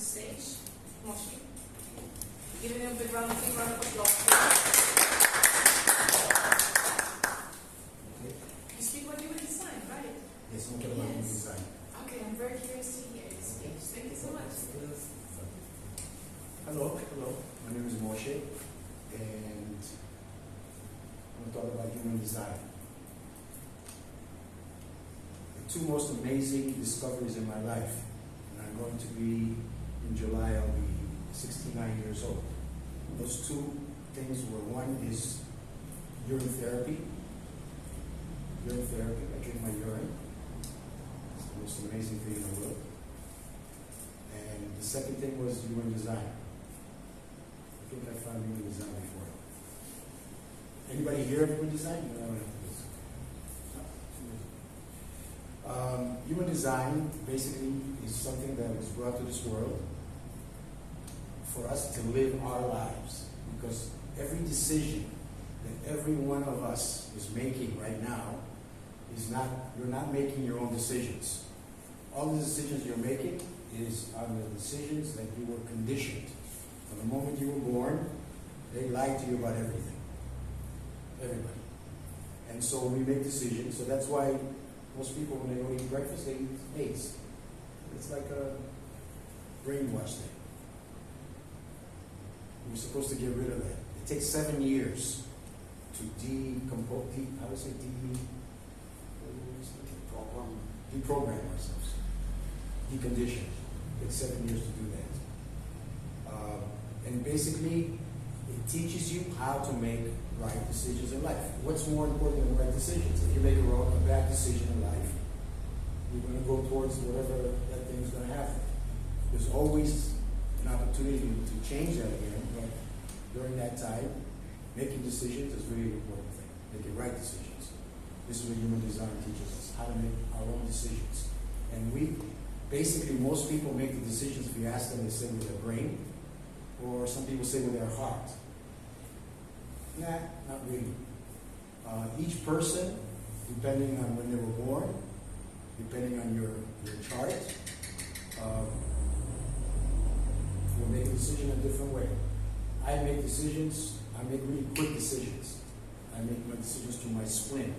the stage. Moshe. Giving him a big round of applause. Okay. You speak about human design, right? Yes, I'm talking about human design. Okay, I'm very curious to hear your speech. Thank you so much. Hello. My name is Moshe, and I'm going to talk about human design. The two most amazing discoveries in my life, and I'm going to be, in July, I'll be 69 years old. Those two things were, one is urine therapy. I drink my urine. It's the most amazing thing in the world. And the second thing was human design. I think I found human design before. Anybody here of human design? No, I don't have this. Human design basically is something that was brought to this world for us to live our lives. Because every decision that every one of us is making right now you're not making your own decisions. All the decisions you're making are the decisions that you were conditioned. From the moment you were born, they lied to you about everything. Everybody. And so we make decisions. So that's why most people, when they go eat breakfast, they eat eggs. It's like a brainwash thing. We're supposed to get rid of that. It takes 7 years to deprogram ourselves. Decondition. It takes 7 years to do that. And basically, it teaches you how to make right decisions in life. What's more important than right decisions? If you make a bad decision in life, you're going to go towards whatever that thing's going to happen. There's always an opportunity to change that again, but during that time, making decisions is really an important thing. Making right decisions. This is what human design teaches us, how to make our own decisions. And most people make the decisions, if you ask them, they say with their brain, or some people say with their heart. Nah, not really. Each person, depending on when they were born, depending on your chart, will make a decision a different way. I make really quick decisions. I make my decisions through my splenic,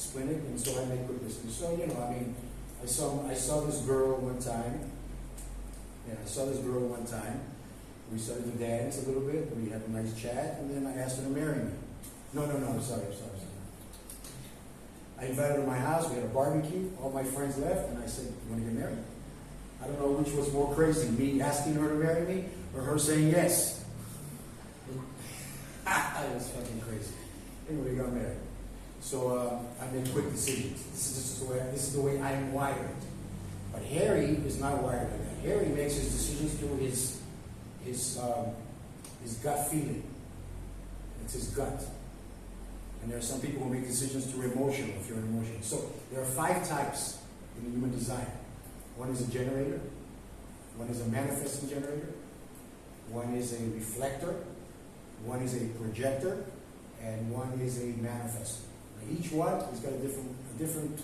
and so I make quick decisions. So, I saw this girl one time. We started to dance a little bit. We had a nice chat, and then I asked her to marry me. No, I'm sorry. I invited her to my house. We had a barbecue. All my friends left, and I said, "You want to get married?" I don't know which was more crazy, me asking her to marry me or her saying yes. It was fucking crazy. Anyway, we got married. So I make quick decisions. This is the way I'm wired. But Harry is not wired like that. Harry makes his decisions through his gut feeling. It's his gut. And there are some people who make decisions through emotion, if you're an emotion. So there are 5 types in the human design. One is a generator. One is a manifesting generator. One is a reflector. One is a projector. And one is a manifestor. Now each one has got a different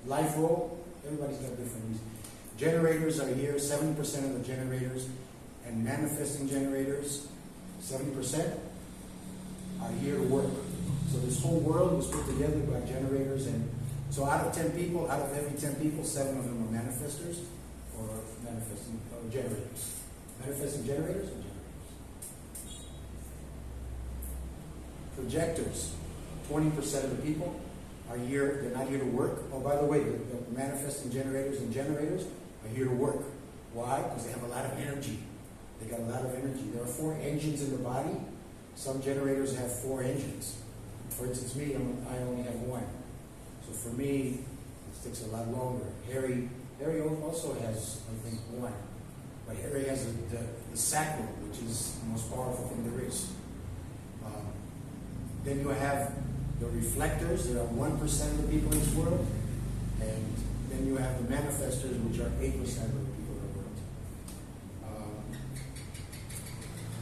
life role. Everybody's got different reasons. Generators are here, 70% of the generators, and manifesting generators, 70%, are here to work. So this whole world was put together by generators, and so out of every 10 people, 7 of them are manifestors or manifesting generators. Manifesting generators or generators? Projectors, 20% of the people are here, they're not here to work. Oh, by the way, the manifesting generators and generators are here to work. Why? Because they have a lot of energy. They got a lot of energy. There are 4 engines in the body. Some generators have 4 engines. For instance, me, I only have 1. So for me, it takes a lot longer. Harry also has, I think, 1. But Harry has the sacral, which is the most powerful thing there is. Then you have the reflectors. There are 1% of the people in this world. And then you have the manifestors, which are 8% of the people in the world.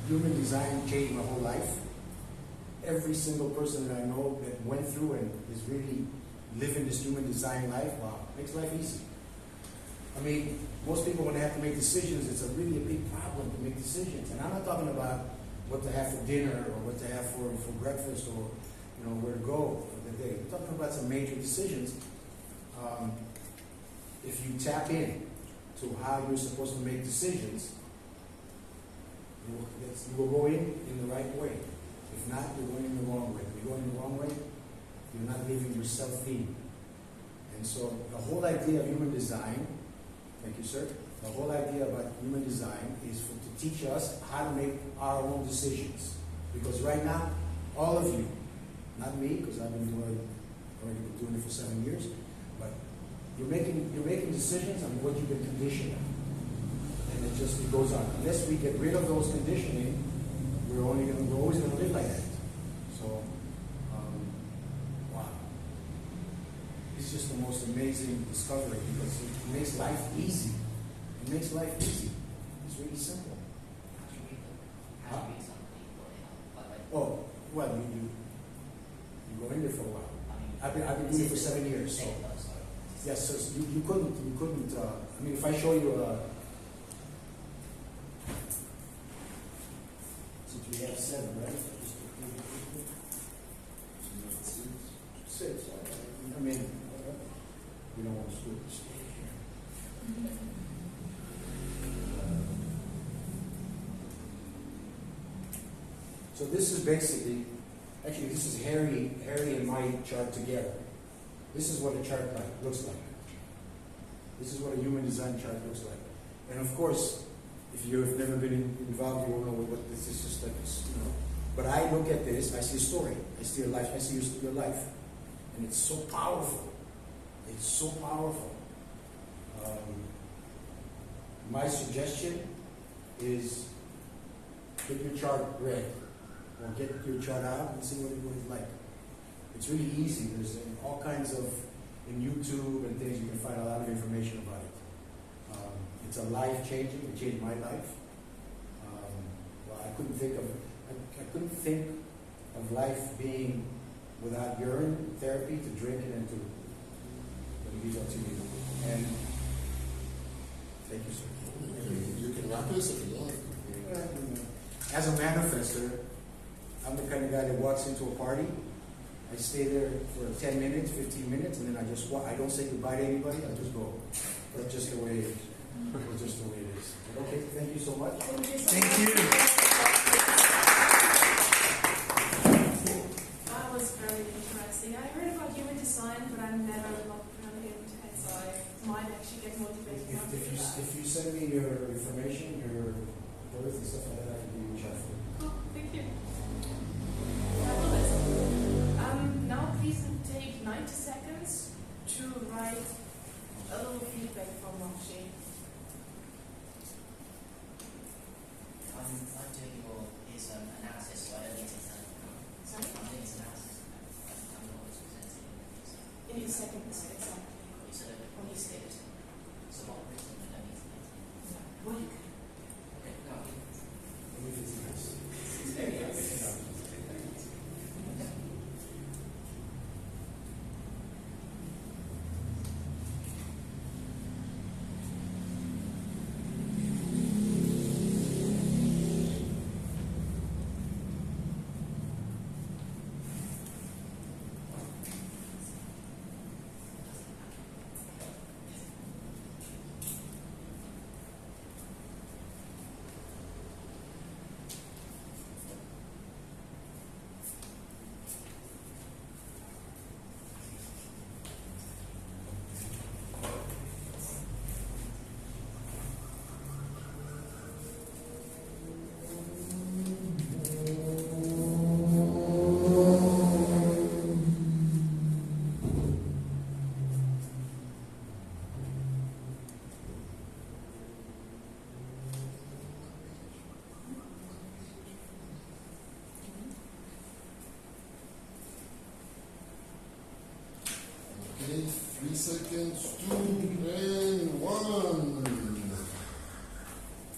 Human design changed my whole life. Every single person that I know that went through and is really living this human design life, wow, makes life easy. I mean, most people, when they have to make decisions, it's a really a big problem to make decisions. And I'm not talking about what to have for dinner or what to have for breakfast or, you know, where to go for the day. I'm talking about some major decisions. If you tap in to how you're supposed to make decisions, you will go in the right way. If not, you're going in the wrong way. If you're going in the wrong way, you're not living yourself in. And so the whole idea of human design, thank you, sir. The whole idea about human design is to teach us how to make our own decisions. Because right now, all of you, not me, because I've been already been doing it for 7 years, but you're making decisions on what you've been conditioned on. And it goes on. Unless we get rid of those conditioning, we're always going to live like that. So, wow. It's just the most amazing discovery because it makes life easy. It makes life easy. It's really simple. How do you read something? Oh, well, you go in there for a while. I've been doing it for 7 years. So. Yes, so you couldn't. I mean, if I show you since we have 7, right? Six. I mean, we don't want to stay here. So this is basically, actually, this is Harry and my chart together. This is what a chart looks like. This is what a human design chart looks like. And of course, if you've never been involved, you won't know what this is. Just like this, you know. But I look at this, I see a story, I see your life, I see your life, and it's so powerful. It's so powerful. My suggestion is get your chart read, or get your chart out and see what it's like. It's really easy. There's all kinds of, in YouTube and things, you can find a lot of information about it. It's a life-changing. It changed my life. Well, I couldn't think of life being without urine therapy, to drink it and to leave it to you. And thank you, sir. You can wrap this if you like. As a manifester, I'm the kind of guy that walks into a party. I stay there for 10 minutes, 15 minutes, and then I just walk. I don't say goodbye to anybody. I just go. That's just the way it is. It's just the way it is. But okay, thank you so much. Thank you. That was very interesting. I heard about human design, but I never looked really into it, so I might actually get motivated. If you send me your information, your birth and stuff like that, I can give you a chat for it. Oh, thank you. Fabulous. Now please take 90 seconds to write a little feedback from Moxie. I'm doing all his analysis, so I don't need to tell him. Sorry? I'm doing his analysis. I'm always presenting it. In his seconds, exactly. So When he stated. so what written, I don't need to get. No. Well, you can. Okay, no, If it's nice. it's very nice. Okay, 3 seconds, 2 and 1.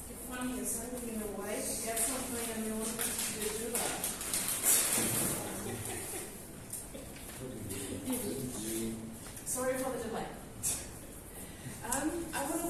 It's funny, you're suddenly in a way to get something and you want to do that. Thank you. Sorry for the delay. I want to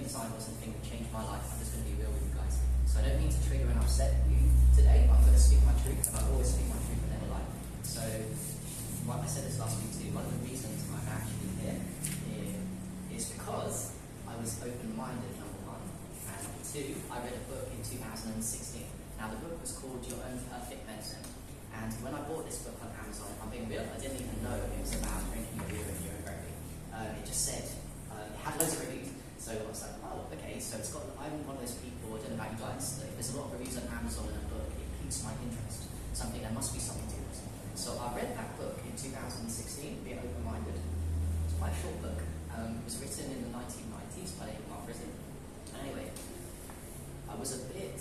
design wasn't the thing that changed my life. I'm just going to be real with you guys. So I don't mean to trigger and upset you today, but I'm going to speak my truth, and I always speak my truth and never lie. So, like I said this last week too, one of the reasons I'm actually here is because I was open-minded, number one, and number two, I read a book in 2016. Now the book was called Your Own Perfect Medicine, and when I bought this book on Amazon, I'm being real, I didn't even know it was about drinking your urine therapy. It just said, it had loads of reviews, so I was like, oh, okay, so it's got, I'm one of those people, I don't know about you guys, that if there's a lot of reviews on Amazon in a book, it piques my interest, something, there must be something to it. So I read that book in 2016, Being Open-Minded. It's quite a short book. It was written in the 1990s by Mark Rizzi. Anyway, I was a bit,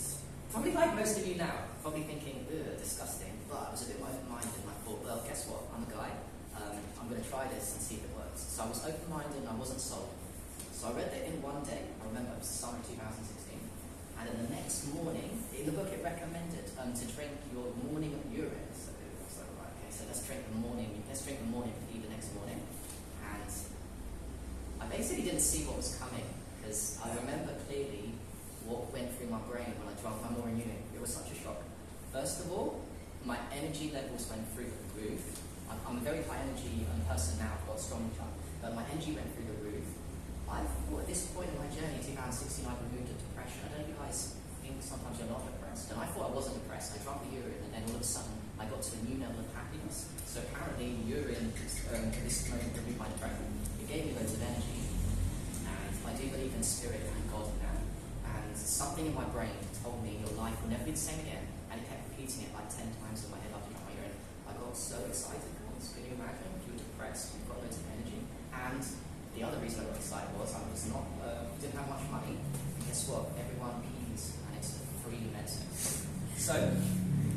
probably like most of you now, probably thinking, ugh, disgusting, but I was a bit open-minded and I thought, well, guess what, I'm a guy, I'm going to try this and see if it works. So I was open-minded and I wasn't sold. So I read it in one day, I remember it was summer 2016, and then the next morning, in the book it recommended to drink your morning urine. So I was like, right, okay, so let's drink the morning feed the next morning. And I basically didn't see what was coming, because I remember clearly what went through my brain when I drank my morning urine. It was such a shock. First of all, my energy levels went through the roof. I'm a very high energy person now, I've got a strong chart, but my energy went through the roof. I thought at this point in my journey, 2016, I removed the depression. I don't know if you guys think sometimes you're not depressed, and I thought I wasn't depressed. I drank the urine, and then all of a sudden, I got to a new level of happiness. So apparently, urine, this moment removed my depression. It gave me loads of energy, and I do believe in spirit and God now. And something in my brain told me your life will never be the same again, and it kept repeating it like 10 times in my head after drank my urine. I got so excited, guys. Can you imagine if you were depressed, you've got loads of energy? And the other reason I got excited was I was not, didn't have much money. And guess what? Everyone pees, and it's free medicine. So,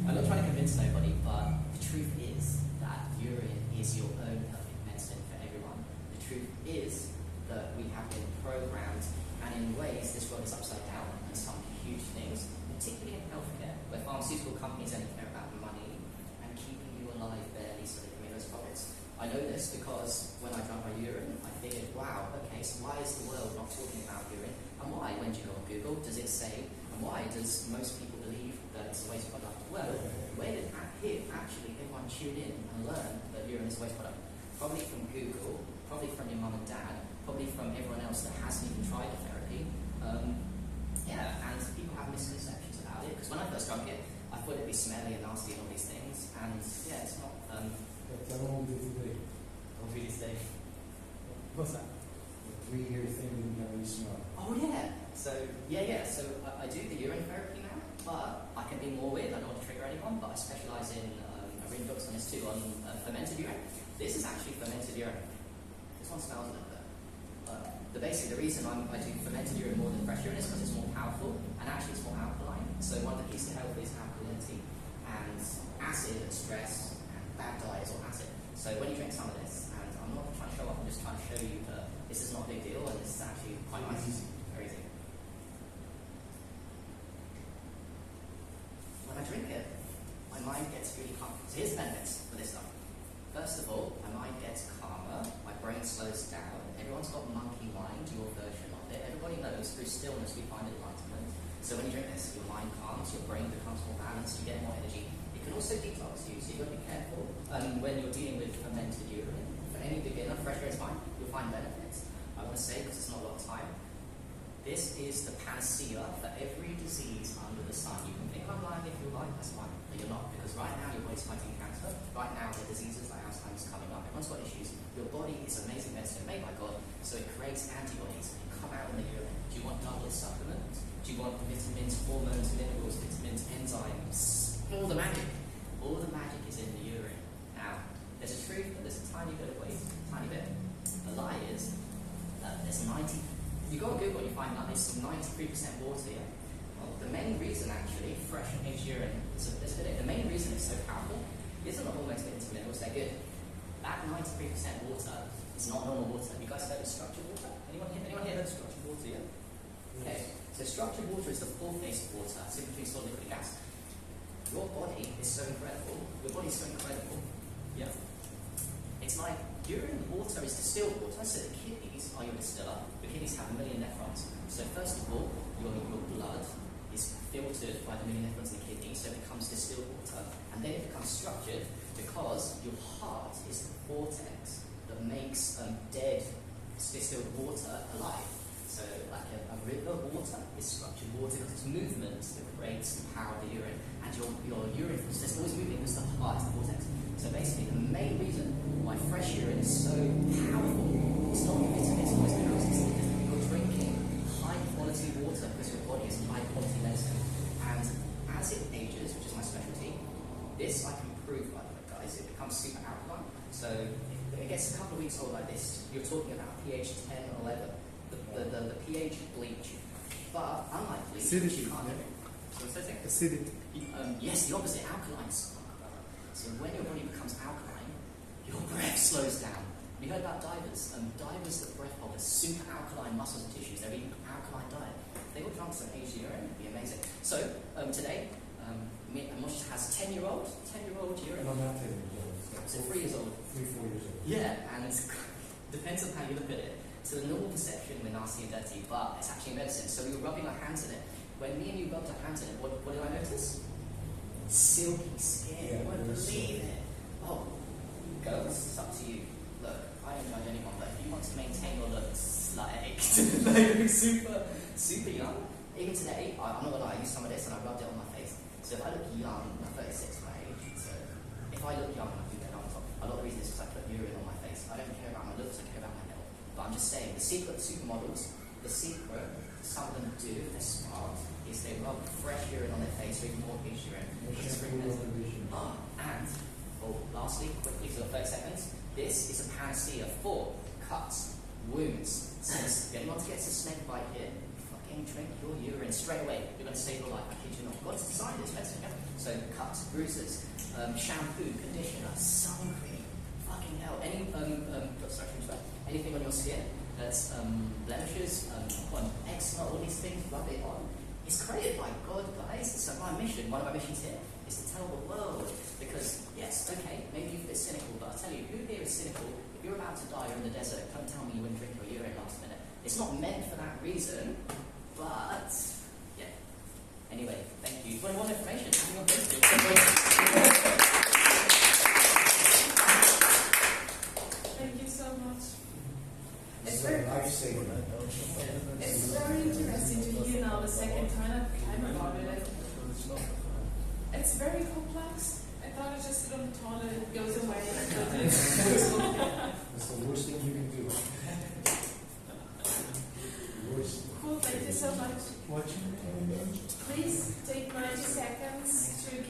I'm not trying to convince nobody, but the truth is that urine is your own perfect medicine for everyone. The truth is that we have been programmed, and in ways this world is upside down, and some huge things, particularly in healthcare, where pharmaceutical companies only care about money and keeping you alive barely so they can make those profits. I know this because when I drank my urine, I figured, wow, okay, so why is the world not talking about urine? And why, when you go on Google, does it say, and why does most people believe that it's a waste product? Well, where did actually everyone tune in and learn that urine is a waste product? Probably from Google, probably from your mum and dad, probably from everyone else that hasn't even tried the therapy. And people have misconceptions about it, because when I first drank it, I thought it'd be smelly and nasty and all these things, and yeah, it's not. Tell them today. Don't read this day. What's that? The 3-year thing you never smell. Oh yeah. So I do the urine therapy now, but I can be more weird. I don't want to trigger anyone, but I specialise in. I've written books on this too, on fermented urine. This is actually fermented urine. This one smells a little bit. The reason I do fermented urine more than fresh urine is because it's more powerful, and actually it's more alkaline. So one of the keys to health is alkalinity, and acid and stress and bad diet is all acid. So when you drink some of this, and I'm not trying to show off, I'm just trying to show you that this is not a big deal, and this is actually quite nice. Very easy. When I drink it, my mind gets really calm. So here's the benefits for this stuff. First of all, my mind gets calmer, my brain slows down. Everyone's got monkey mind, your version of it. Everybody knows through stillness we find enlightenment. So when you drink this, your mind calms, your brain becomes more balanced, you get more energy. It can also detox you, so you've got to be careful when you're dealing with fermented urine. For any beginner, fresh urine is fine, you'll find benefits. I want to say, because it's not a lot of time, this is the panacea for every disease under the sun. You can think I'm lying if you like, that's fine, but you're not, because right now your body's fighting cancer. Right now the diseases like Alzheimer's coming up. Everyone's got issues. Your body is amazing medicine made by God, so it creates antibodies that come out in the urine. Do you want double supplement? Do you want vitamins, hormones, minerals, vitamins, enzymes? All the magic is in the urine. Now, there's a truth, but there's a tiny bit of waste, tiny bit. The lie is that there's 90. You go on Google and you find that there's 93% water here. Well, the main reason actually, fresh and aged urine, the main reason it's so powerful isn't the hormones, vitamins, minerals, they're good. That 93% water is not normal water. Have you guys heard of structured water? Anyone here heard of structured water yet? Okay, so structured water is the full phase of water, so between solid, liquid, gas. Your body is so incredible. Your body is so incredible. Yeah. It's like urine water is distilled water, so the kidneys are your distiller. Your kidneys have 1 million nephrons. So first of all, your blood is filtered by the 1 million nephrons in the kidney, so it becomes distilled water. And then it becomes structured because your heart is the vortex that makes dead distilled water alive. So like a river water is structured water because it's movement that creates the power of the urine. And your urine is just always moving because the heart is the vortex. So basically the main reason why fresh urine is so powerful, it's not your vitamins or minerals, it's because you're drinking high quality water because your body is high quality medicine. And as it ages, which is my specialty, this I can prove, by the way guys, it becomes super alkaline. So it gets a couple of weeks old like this, you're talking about pH 10 or 11. The pH bleach, but unlike bleach, Acidity, you can't yeah. do it. So what's that saying? Acidity. Yes, the opposite, alkaline. So when your body becomes alkaline, your breath slows down. Have you heard about divers? Divers that breath hold are super alkaline muscles and tissues. They're eating alkaline diet. If they all drunk some aged urine, it'd be amazing. So today, Moshe has 10-year-old urine. No, not 10 years old. So 3 years old. 3, 4 years old. Yeah, and depends on how you look at it. So the normal perception, we're nasty and dirty, but it's actually medicine. So we were rubbing our hands in it. When me and you rubbed our hands in it, what did I notice? Silky skin. Yeah, You won't it was believe it. Oh, girls, it's up to you. Look, I don't judge anyone, but if you want to maintain your looks like super young, even today, I'm not gonna lie, I used some of this and I rubbed it on my face. So if I look young, I'm 36 my age, so if I look young, I think that I'm top. A lot of the reason is because I put urine on my face. I don't care about my looks, I care about my health. But I'm just saying, the secret of supermodels, the secret some of them do, if they're smart, is they rub fresh urine on their face or even more aged urine. And lastly, quickly, so 30 seconds, this is a panacea for cuts, wounds. So you're not to get a snake bite here, fucking drink your urine straight away. You're going to save your life, I kid you not. God's designed this medicine, yeah? So cuts, bruises, shampoo, conditioner, sun cream, fucking hell, anything on your skin that's blemishes, eczema, all these things, rub it on. It's created by God, guys. So my mission, one of my missions here, is to tell the world. Because, yes, okay, maybe you're a bit cynical, but I'll tell you, who here is cynical? If you're about to die, you're in the desert, don't tell me you wouldn't drink your urine last minute. It's not meant for that reason, but, yeah. Anyway, thank you. For more information, hang on. Thank you so much. It's very life-saving. It's very interesting to hear now the second time about it. It's very complex. I thought I just sit on the toilet, it goes away.